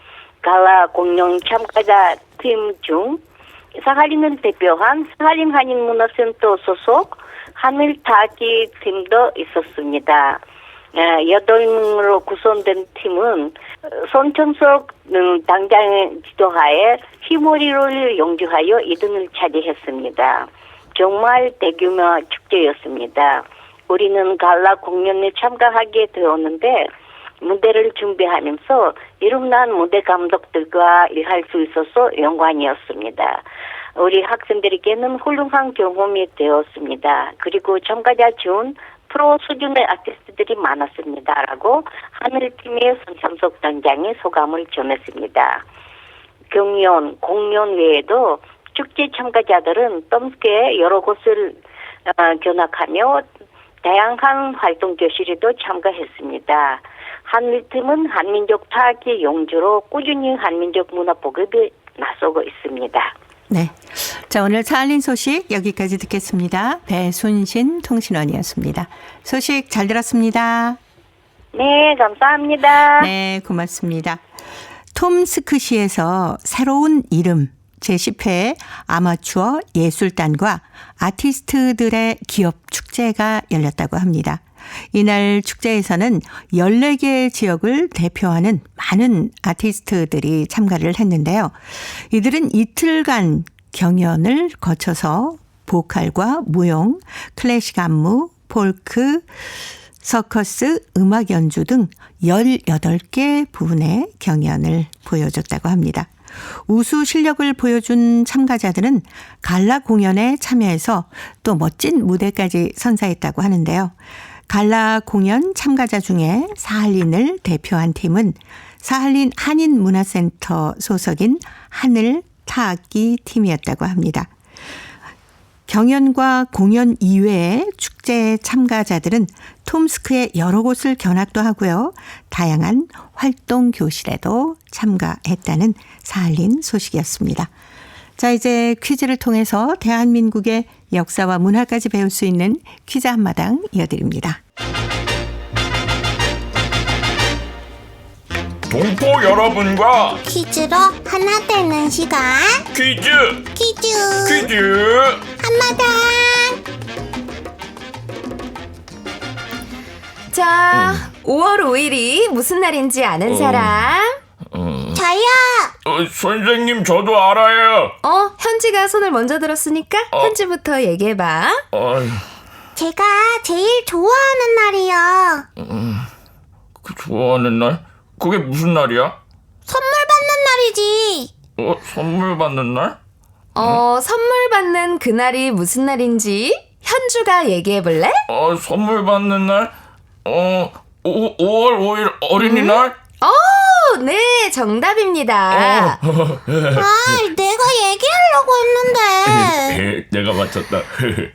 Speaker 5: 갈라 공연 참가자 팀 중 사할린을 대표한 사할린 한인문화센터 소속 하늘타기 팀도 있었습니다. 8명으로 구성된 팀은 손천석 당장 지도하에 휘머리를 연주하여 2등을 차지했습니다. 정말 대규모 축제였습니다. 우리는 갈라 공연에 참가하게 되었는데 무대를 준비하면서 이름난 무대 감독들과 일할 수 있어서 영광이었습니다. 우리 학생들에게는 훌륭한 경험이 되었습니다. 그리고 참가자 중 프로 수준의 아티스트들이 많았습니다라고 하늘팀의 손삼석 단장이 소감을 전했습니다. 경연, 공연 외에도 축제 참가자들은 덤스크의 여러 곳을 견학하며 다양한 활동 교실에도 참가했습니다. 한일팀은 한민족 타악기 용주로 꾸준히 한민족 문화 보급에 나서고 있습니다.
Speaker 1: 네. 자, 오늘 사할린 소식 여기까지 듣겠습니다. 배순신 통신원이었습니다. 소식 잘 들었습니다.
Speaker 5: 네, 감사합니다.
Speaker 1: 네, 고맙습니다. 톰스크시에서 새로운 이름 제10회 아마추어 예술단과 아티스트들의 기업 축제가 열렸다고 합니다. 이날 축제에서는 14개 지역을 대표하는 많은 아티스트들이 참가를 했는데요. 이들은 이틀간 경연을 거쳐서 보컬과 무용, 클래식 안무, 폴크, 서커스, 음악 연주 등 18개 부분의 경연을 보여줬다고 합니다. 우수 실력을 보여준 참가자들은 갈라 공연에 참여해서 또 멋진 무대까지 선사했다고 하는데요. 갈라 공연 참가자 중에 사할린을 대표한 팀은 사할린 한인문화센터 소속인 하늘 타악기 팀이었다고 합니다. 경연과 공연 이외의 축제 참가자들은 톰스크의 여러 곳을 견학도 하고요. 다양한 활동 교실에도 참가했다는 사할린 소식이었습니다. 자, 이제 퀴즈를 통해서 대한민국의 역사와 문화까지 배울 수 있는 퀴즈 한마당 이어드립니다.
Speaker 6: 동포 여러분과
Speaker 7: 퀴즈로 하나 되는 시간
Speaker 6: 퀴즈
Speaker 7: 한마당.
Speaker 8: 자, 5월 5일이 무슨 날인지 아는 사람?
Speaker 7: 저요.
Speaker 6: 선생님 저도 알아요.
Speaker 8: 현지가 손을 먼저 들었으니까 현지부터 얘기해봐.
Speaker 7: 제가 제일 좋아하는 날이요.
Speaker 6: 그 좋아하는 날? 그게 무슨 날이야?
Speaker 7: 선물 받는 날이지.
Speaker 6: 선물 받는 날?
Speaker 8: 선물 받는 그날이 무슨 날인지 현주가 얘기해볼래?
Speaker 6: 선물 받는 날? 5월 5일 어린이날?
Speaker 8: 네, 정답입니다.
Speaker 7: 내가 얘기하려고 했는데.
Speaker 6: 내가 맞췄다.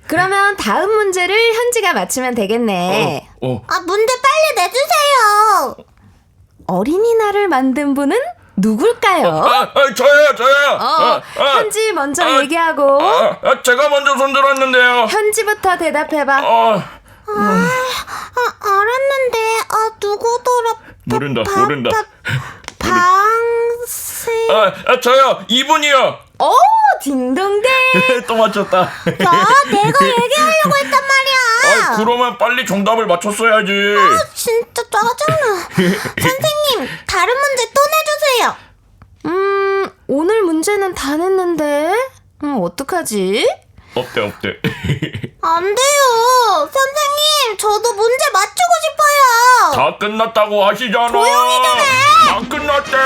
Speaker 8: 그러면 다음 문제를 현지가 맞추면 되겠네.
Speaker 7: 문제 빨리 내주세요.
Speaker 8: 어린이날을 만든 분은 누굴까요?
Speaker 6: 저요.
Speaker 8: 현지 먼저 얘기하고
Speaker 6: 제가 먼저 손들었는데요.
Speaker 8: 현지부터 대답해봐.
Speaker 7: 알았는데 누구더라?
Speaker 6: 모른다.
Speaker 7: 방세.
Speaker 6: 저요. 이분이요.
Speaker 8: 딩동댕.
Speaker 6: 또 맞췄다.
Speaker 7: 내가 얘기하려고 했단 말이야.
Speaker 6: 그러면 빨리 정답을 맞췄어야지.
Speaker 7: 진짜 짜증나. 선생님, 다른 문제 또 내주세요.
Speaker 8: 오늘 문제는 다 냈는데 어떡하지?
Speaker 6: 없대.
Speaker 7: 안 돼요. 선생님, 저도 문제 맞추고 싶어요.
Speaker 6: 다 끝났다고 하시잖아.
Speaker 7: 조용히 좀 해.
Speaker 6: 다 끝났대.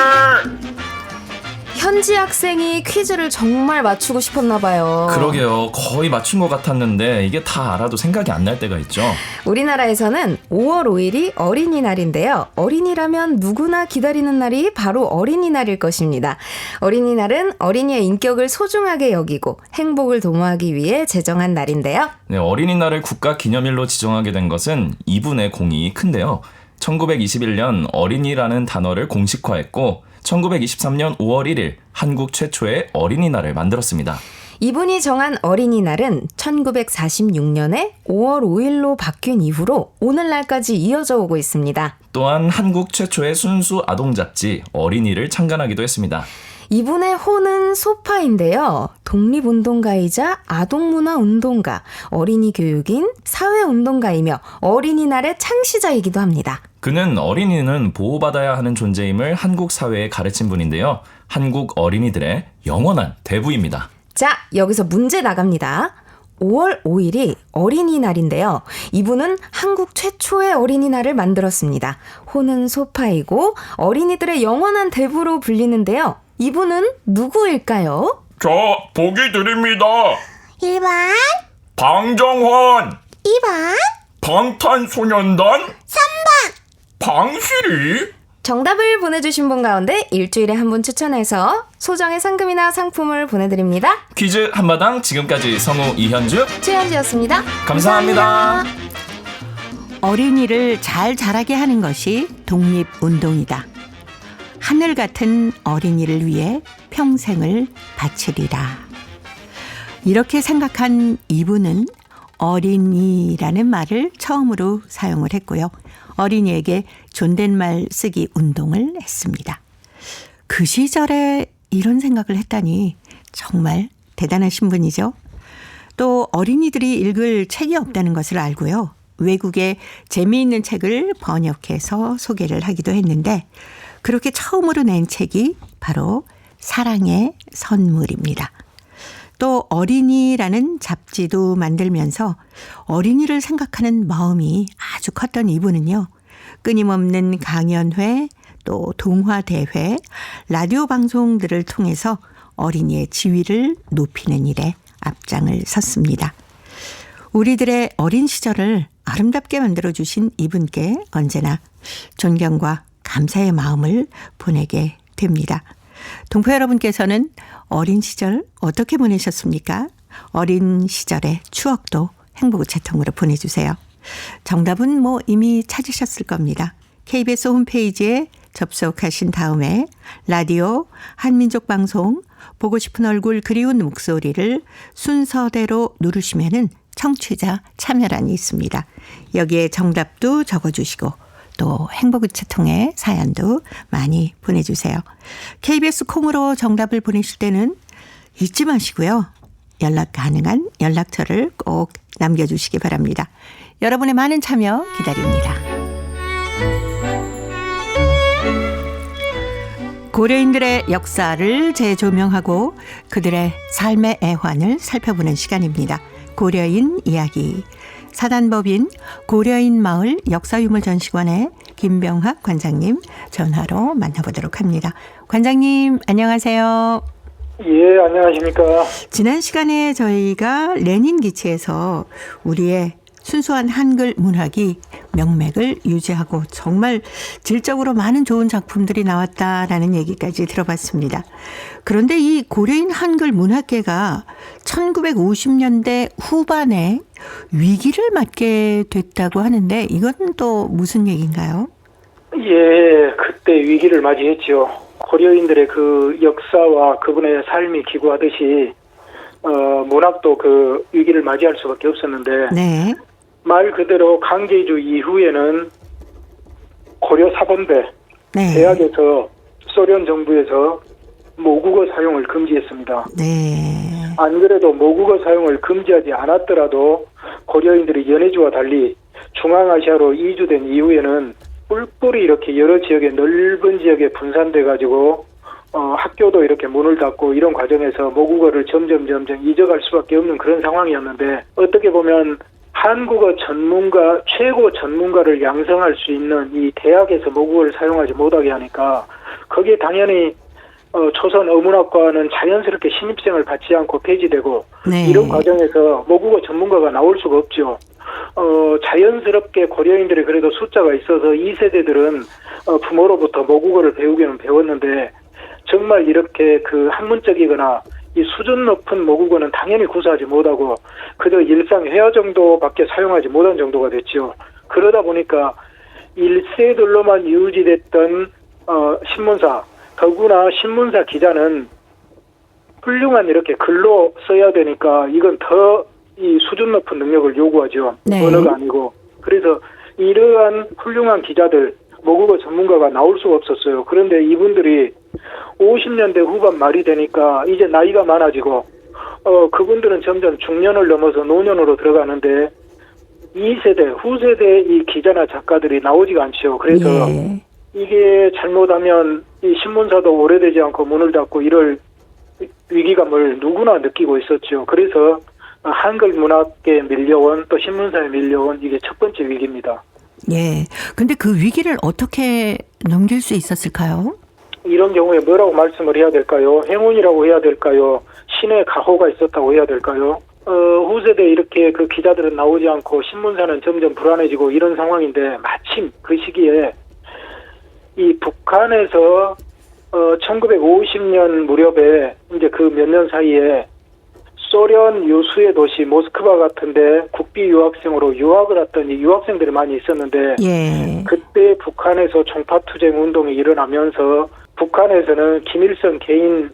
Speaker 8: 현지 학생이 퀴즈를 정말 맞추고 싶었나 봐요.
Speaker 9: 그러게요. 거의 맞춘 것 같았는데 이게 다 알아도 생각이 안 날 때가 있죠.
Speaker 8: 우리나라에서는 5월 5일이 어린이날인데요. 어린이라면 누구나 기다리는 날이 바로 어린이날일 것입니다. 어린이날은 어린이의 인격을 소중하게 여기고 행복을 도모하기 위해 제정한 날인데요.
Speaker 9: 네, 어린이날을 국가기념일로 지정하게 된 것은 이분의 공이 큰데요. 1921년 어린이라는 단어를 공식화했고 1923년 5월 1일 한국 최초의 어린이날을 만들었습니다.
Speaker 8: 이분이 정한 어린이날은 1946년에 5월 5일로 바뀐 이후로 오늘날까지 이어져 오고 있습니다.
Speaker 9: 또한 한국 최초의 순수 아동 잡지 어린이를 창간하기도 했습니다.
Speaker 8: 이분의 호는 소파인데요. 독립운동가이자 아동문화운동가, 어린이 교육인, 사회운동가이며 어린이날의 창시자이기도 합니다.
Speaker 9: 그는 어린이는 보호받아야 하는 존재임을 한국 사회에 가르친 분인데요. 한국 어린이들의 영원한 대부입니다.
Speaker 8: 자, 여기서 문제 나갑니다. 5월 5일이 어린이날인데요. 이분은 한국 최초의 어린이날을 만들었습니다. 호는 소파이고 어린이들의 영원한 대부로 불리는데요. 이분은 누구일까요?
Speaker 6: 자, 보기 드립니다.
Speaker 7: 1번,
Speaker 6: 방정환,
Speaker 7: 2번,
Speaker 6: 방탄소년단,
Speaker 7: 3번.
Speaker 6: 방실이.
Speaker 8: 정답을 보내주신 분 가운데 일주일에 한 분 추천해서 소정의 상금이나 상품을 보내드립니다.
Speaker 9: 퀴즈 한마당 지금까지 성우 이현주
Speaker 8: 최현지였습니다.
Speaker 9: 감사합니다.
Speaker 1: 어린이를 잘 자라게 하는 것이 독립운동이다. 하늘 같은 어린이를 위해 평생을 바치리라. 이렇게 생각한 이분은 어린이라는 말을 처음으로 사용을 했고요. 어린이에게 존댓말 쓰기 운동을 했습니다. 그 시절에 이런 생각을 했다니 정말 대단하신 분이죠. 또 어린이들이 읽을 책이 없다는 것을 알고요. 외국의 재미있는 책을 번역해서 소개를 하기도 했는데 그렇게 처음으로 낸 책이 바로 사랑의 선물입니다. 또 어린이라는 잡지도 만들면서 어린이를 생각하는 마음이 아주 컸던 이분은요. 끊임없는 강연회, 또 동화대회, 라디오 방송들을 통해서 어린이의 지위를 높이는 일에 앞장을 섰습니다. 우리들의 어린 시절을 아름답게 만들어주신 이분께 언제나 존경과 감사의 마음을 보내게 됩니다. 동포 여러분께서는 어린 시절 어떻게 보내셨습니까? 어린 시절의 추억도 행복우체통으로 보내주세요. 정답은 이미 찾으셨을 겁니다. KBS 홈페이지에 접속하신 다음에 라디오 한민족 방송 보고 싶은 얼굴 그리운 목소리를 순서대로 누르시면은 청취자 참여란이 있습니다. 여기에 정답도 적어주시고 또 행복우체통에 사연도 많이 보내주세요. KBS 콩으로 정답을 보내실 때는 잊지 마시고요. 연락 가능한 연락처를 꼭 남겨주시기 바랍니다. 여러분의 많은 참여 기다립니다. 고려인들의 역사를 재조명하고 그들의 삶의 애환을 살펴보는 시간입니다. 고려인 이야기. 사단법인 고려인 마을 역사유물전시관의 김병학 관장님 전화로 만나보도록 합니다. 관장님 안녕하세요.
Speaker 10: 예, 안녕하십니까.
Speaker 1: 지난 시간에 저희가 레닌 기치에서 우리의 순수한 한글 문학이 명맥을 유지하고 정말 질적으로 많은 좋은 작품들이 나왔다라는 얘기까지 들어봤습니다. 그런데 이 고려인 한글 문학계가 1950년대 후반에 위기를 맞게 됐다고 하는데 이건 또 무슨 얘기인가요?
Speaker 10: 예, 그때 위기를 맞이했죠. 고려인들의 그 역사와 그분의 삶이 기구하듯이 문학도 그 위기를 맞이할 수밖에 없었는데
Speaker 1: 네.
Speaker 10: 말 그대로 강제주 이후에는 고려 사범대
Speaker 1: 네.
Speaker 10: 대학에서 소련 정부에서 모국어 사용을 금지했습니다.
Speaker 1: 네.
Speaker 10: 안 그래도 모국어 사용을 금지하지 않았더라도 고려인들이 연해주와 달리 중앙아시아로 이주된 이후에는 뿔뿔이 이렇게 여러 지역에 넓은 지역에 분산돼 가지고 학교도 이렇게 문을 닫고 이런 과정에서 모국어를 점점 잊어갈 수밖에 없는 그런 상황이었는데 어떻게 보면 한국어 전문가, 최고 전문가를 양성할 수 있는 이 대학에서 모국어를 사용하지 못하게 하니까 거기에 당연히 조선 어문학과는 자연스럽게 신입생을 받지 않고 폐지되고
Speaker 1: 네.
Speaker 10: 이런 과정에서 모국어 전문가가 나올 수가 없죠. 자연스럽게 고려인들이 그래도 숫자가 있어서 2세대들은 부모로부터 모국어를 배우기는 배웠는데 정말 이렇게 그 학문적이거나 이 수준 높은 모국어는 당연히 구사하지 못하고 그저 일상 회화 정도밖에 사용하지 못한 정도가 됐죠. 그러다 보니까 1세들로만 유지됐던 신문사, 더구나 신문사 기자는 훌륭한 이렇게 글로 써야 되니까 이건 더 이 수준 높은 능력을 요구하죠.
Speaker 1: 네.
Speaker 10: 언어가 아니고. 그래서 이러한 훌륭한 기자들, 모국어 전문가가 나올 수가 없었어요. 그런데 이분들이 50년대 후반 말이 되니까 이제 나이가 많아지고 그분들은 점점 중년을 넘어서 노년으로 들어가는데 2세대, 후세대 이 기자나 작가들이 나오지가 않죠. 그래서
Speaker 1: 예.
Speaker 10: 이게 잘못하면 이 신문사도 오래되지 않고 문을 닫고 이럴 위기감을 누구나 느끼고 있었죠. 그래서 한글 문학계에 밀려온 또 신문사에 밀려온 이게 첫 번째 위기입니다.
Speaker 1: 예. 근데 그 위기를 어떻게 넘길 수 있었을까요?
Speaker 10: 이런 경우에 뭐라고 말씀을 해야 될까요? 행운이라고 해야 될까요? 신의 가호가 있었다고 해야 될까요? 후세대 이렇게 그 기자들은 나오지 않고 신문사는 점점 불안해지고 이런 상황인데 마침 그 시기에 이 북한에서 1950년 무렵에 이제 그 몇 년 사이에 소련 유수의 도시 모스크바 같은데 국비 유학생으로 유학을 왔던 이 유학생들이 많이 있었는데
Speaker 1: 예.
Speaker 10: 그때 북한에서 종파투쟁 운동이 일어나면서 북한에서는 김일성 개인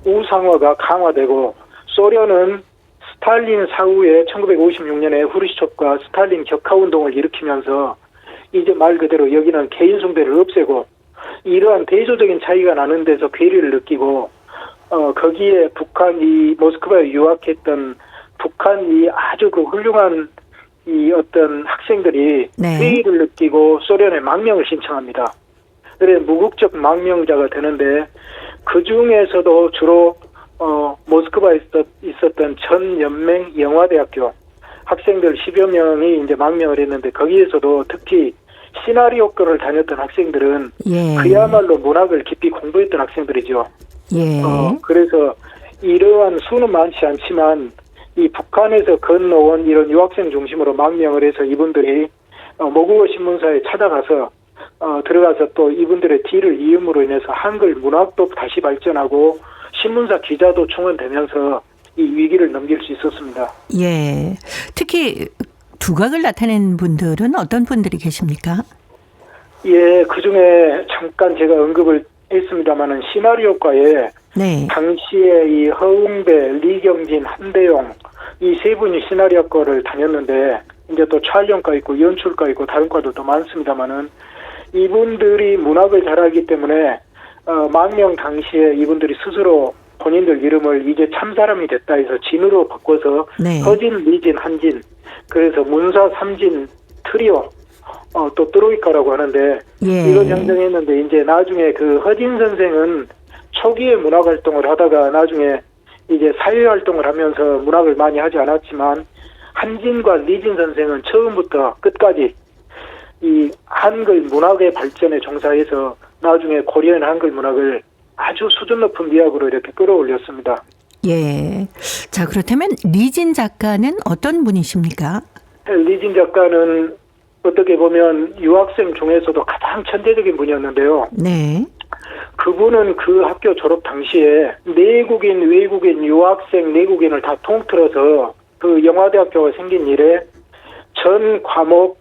Speaker 10: 우상화가 강화되고 소련은 스탈린 사후에 1956년에 후르시초프가 스탈린 격하운동을 일으키면서 이제 말 그대로 여기는 개인 숭배를 없애고 이러한 대조적인 차이가 나는 데서 괴리를 느끼고 거기에 북한이 모스크바에 유학했던 북한이 아주 그 훌륭한 이 어떤 학생들이
Speaker 1: 네.
Speaker 10: 회의를 느끼고 소련에 망명을 신청합니다. 그래 무국적 망명자가 되는데 그 중에서도 주로 모스크바에 있었던 전 연맹 영화대학교 학생들 10여 명이 이제 망명을 했는데 거기에서도 특히 시나리오과를 다녔던 학생들은
Speaker 1: 예.
Speaker 10: 그야말로 문학을 깊이 공부했던 학생들이죠.
Speaker 1: 예.
Speaker 10: 그래서 이러한 수는 많지 않지만 이 북한에서 건너온 이런 유학생 중심으로 망명을 해서 이분들이 모국어 신문사에 찾아가서 들어가서 또 이분들의 뒤를 이음으로 인해서 한글 문학도 다시 발전하고 신문사 기자도 충원되면서 이 위기를 넘길 수 있었습니다.
Speaker 1: 예. 특히 두각을 나타낸 분들은 어떤 분들이 계십니까?
Speaker 10: 예, 그중에 잠깐 제가 언급을 했습니다마는 시나리오과에
Speaker 1: 네.
Speaker 10: 당시에 이 허웅배, 리경진, 한대용 이 세 분이 시나리오과를 다녔는데 이제 또 촬영과 있고 연출과 있고 다른 과도 많습니다마는 이분들이 문학을 잘하기 때문에 망명 당시에 이분들이 스스로 본인들 이름을 이제 참사람이 됐다 해서 진으로 바꿔서
Speaker 1: 네.
Speaker 10: 허진, 리진, 한진 그래서 문사, 삼진 트리오 또 트로이카라고 하는데
Speaker 1: 예.
Speaker 10: 이걸 형성했는데 이제 나중에 그 허진 선생은 초기에 문학 활동을 하다가 나중에 이제 사회 활동을 하면서 문학을 많이 하지 않았지만 한진과 리진 선생은 처음부터 끝까지 이 한글 문학의 발전에 종사해서 나중에 고려인 한글 문학을 아주 수준 높은 미학으로 이렇게 끌어올렸습니다.
Speaker 1: 예. 자, 그렇다면 리진 작가는 어떤 분이십니까?
Speaker 10: 리진 작가는 어떻게 보면 유학생 중에서도 가장 천재적인 분이었는데요.
Speaker 1: 네.
Speaker 10: 그분은 그 학교 졸업 당시에 내국인, 외국인, 유학생, 내국인을 다 통틀어서 그 영화대학교가 생긴 이래 전 과목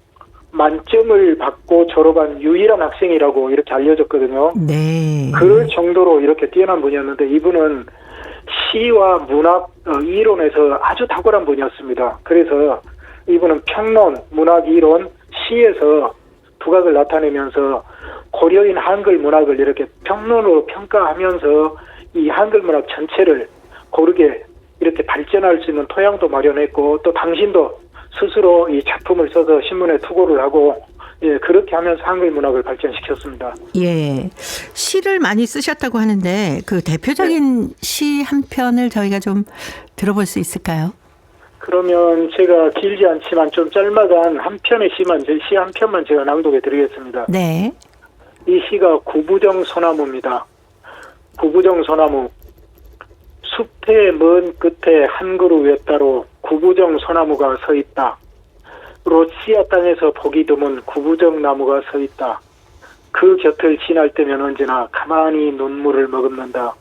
Speaker 10: 만점을 받고 졸업한 유일한 학생이라고 이렇게 알려졌거든요.
Speaker 1: 네.
Speaker 10: 그럴 정도로 이렇게 뛰어난 분이었는데 이분은 시와 문학 이론에서 아주 탁월한 분이었습니다. 그래서 이분은 평론, 문학 이론, 시에서 두각을 나타내면서 고려인 한글 문학을 이렇게 평론으로 평가하면서 이 한글 문학 전체를 고르게 이렇게 발전할 수 있는 토양도 마련했고 또 당신도 스스로 이 작품을 써서 신문에 투고를 하고 예, 그렇게 하면서 한글 문학을 발전시켰습니다.
Speaker 1: 예. 시를 많이 쓰셨다고 하는데 그 대표적인 시 한 편을 저희가 좀 들어볼 수 있을까요?
Speaker 10: 그러면 제가 길지 않지만 좀 짤막한 한 편의 시 한 편만 제가 낭독해 드리겠습니다.
Speaker 1: 네.
Speaker 10: 이 시가 구부정 소나무입니다. 구부정 소나무. 숲의 먼 끝에 한 그루 외따로 구부정 소나무가 서 있다. 로시아 땅에서 보기 드문 구부정 나무가 서 있다. 그 곁을 지날 때면 언제나 가만히 눈물을 머금는다.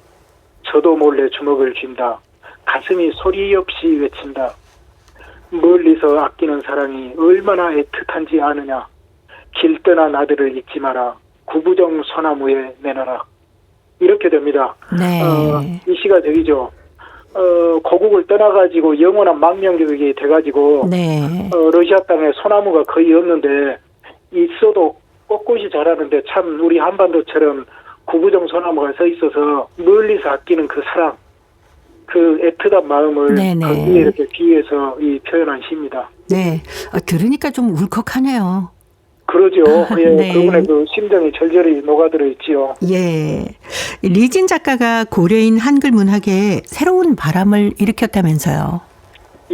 Speaker 10: 저도 몰래 주먹을 쥔다. 가슴이 소리 없이 외친다. 멀리서 아끼는 사랑이 얼마나 애틋한지 아느냐. 길 떠난 아들을 잊지 마라. 구부정 소나무에 내놔라. 이렇게 됩니다.
Speaker 1: 네.
Speaker 10: 이 시가 저기죠. 고국을 떠나가지고 영원한 망명객이 돼가지고
Speaker 1: 네.
Speaker 10: 러시아 땅에 소나무가 거의 없는데 있어도 꼿꼿이 자라는데 참 우리 한반도처럼 구부정 소나무가 서 있어서 멀리서 아끼는 그 사랑, 그 애틋한 마음을
Speaker 1: 네네.
Speaker 10: 거기에 이렇게 비유해서 이 표현한 시입니다.
Speaker 1: 네. 들으니까 좀 울컥하네요.
Speaker 10: 그러죠. 예,
Speaker 1: 네.
Speaker 10: 그분의 그 심정이 절절히 녹아들어 있지요.
Speaker 1: 예. 리진 작가가 고려인 한글 문학에 새로운 바람을 일으켰다면서요.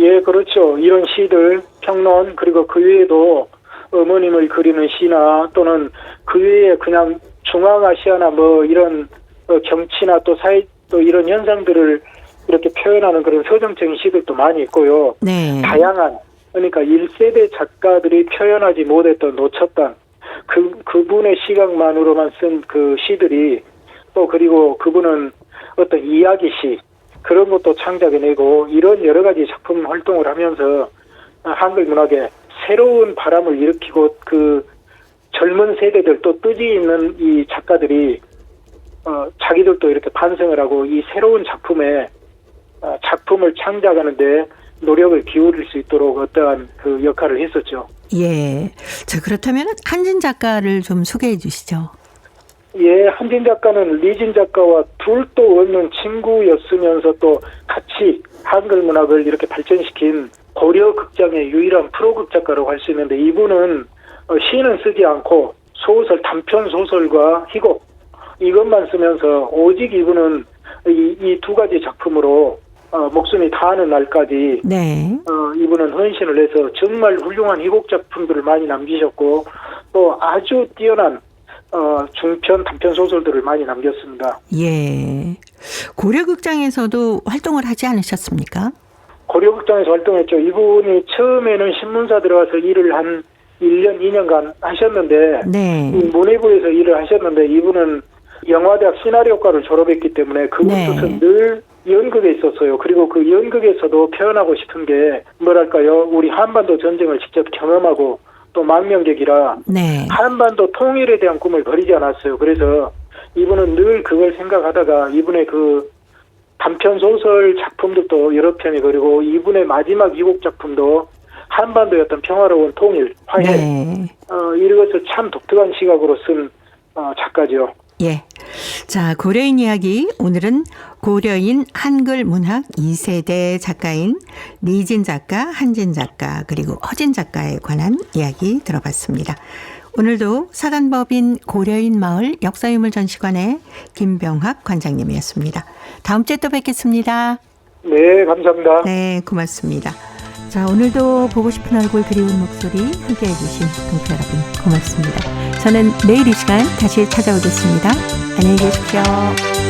Speaker 10: 예, 그렇죠. 이런 시들, 평론, 그리고 그 외에도 어머님을 그리는 시나 또는 그 외에 그냥 중앙아시아나 뭐 이런 정치나 또 사회 또 이런 현상들을 이렇게 표현하는 그런 서정적인 시들도 많이 있고요.
Speaker 1: 네.
Speaker 10: 다양한, 그러니까 1세대 작가들이 표현하지 못했던 놓쳤던 그분의 시각만으로만 쓴 그 시들이 또 그리고 그분은 어떤 이야기시 그런 것도 창작해내고 이런 여러 가지 작품 활동을 하면서 한글 문학에 새로운 바람을 일으키고 그 젊은 세대들 또 뜻이 있는 이 작가들이 자기들도 이렇게 반성을 하고 이 새로운 작품을 창작하는데 노력을 기울일 수 있도록 어떠한 그 역할을 했었죠.
Speaker 1: 예. 자, 그렇다면 한진 작가를 좀 소개해 주시죠.
Speaker 10: 예, 한진 작가는 리진 작가와 둘도 없는 친구였으면서 또 같이 한글 문학을 이렇게 발전시킨 고려 극장의 유일한 프로극 작가라고 할 수 있는데 이분은 시는 쓰지 않고 소설, 단편 소설과 희곡 이것만 쓰면서 오직 이분은 이 두 가지 작품으로 목숨이 다하는 날까지
Speaker 1: 네.
Speaker 10: 이분은 헌신을 해서 정말 훌륭한 희곡 작품들을 많이 남기셨고 또 아주 뛰어난 중편 단편 소설들을 많이 남겼습니다.
Speaker 1: 예. 고려극장에서도 활동을 하지 않으셨습니까?
Speaker 10: 고려극장에서 활동했죠. 이분이 처음에는 신문사 들어가서 일을 한 1년, 2년간 하셨는데
Speaker 1: 네.
Speaker 10: 이 문예부에서 일을 하셨는데 이분은 영화대학 시나리오과를 졸업했기 때문에 그분부터
Speaker 1: 네.
Speaker 10: 늘 연극에 있었어요. 그리고 그 연극에서도 표현하고 싶은 게 뭐랄까요. 우리 한반도 전쟁을 직접 경험하고 또 망명객이라
Speaker 1: 네.
Speaker 10: 한반도 통일에 대한 꿈을 버리지 않았어요. 그래서 이분은 늘 그걸 생각하다가 이분의 그 단편 소설 작품들도 여러 편이 그리고 이분의 마지막 이곡 작품도 한반도의 어떤 평화로운 통일, 화해
Speaker 1: 네.
Speaker 10: 이런 것을 참 독특한 시각으로 쓴 작가죠.
Speaker 1: 예. 자, 고려인 이야기. 오늘은 고려인 한글 문학 2세대 작가인 리진 작가, 한진 작가, 그리고 허진 작가에 관한 이야기 들어봤습니다. 오늘도 사단법인 고려인 마을 역사유물 전시관의 김병학 관장님이었습니다. 다음 주에 또 뵙겠습니다.
Speaker 10: 네, 감사합니다.
Speaker 1: 네, 고맙습니다. 자, 오늘도 보고 싶은 얼굴 그리운 목소리 함께해 주신 동포 여러분 고맙습니다. 저는 내일 이 시간 다시 찾아오겠습니다. 안녕히 계십시오.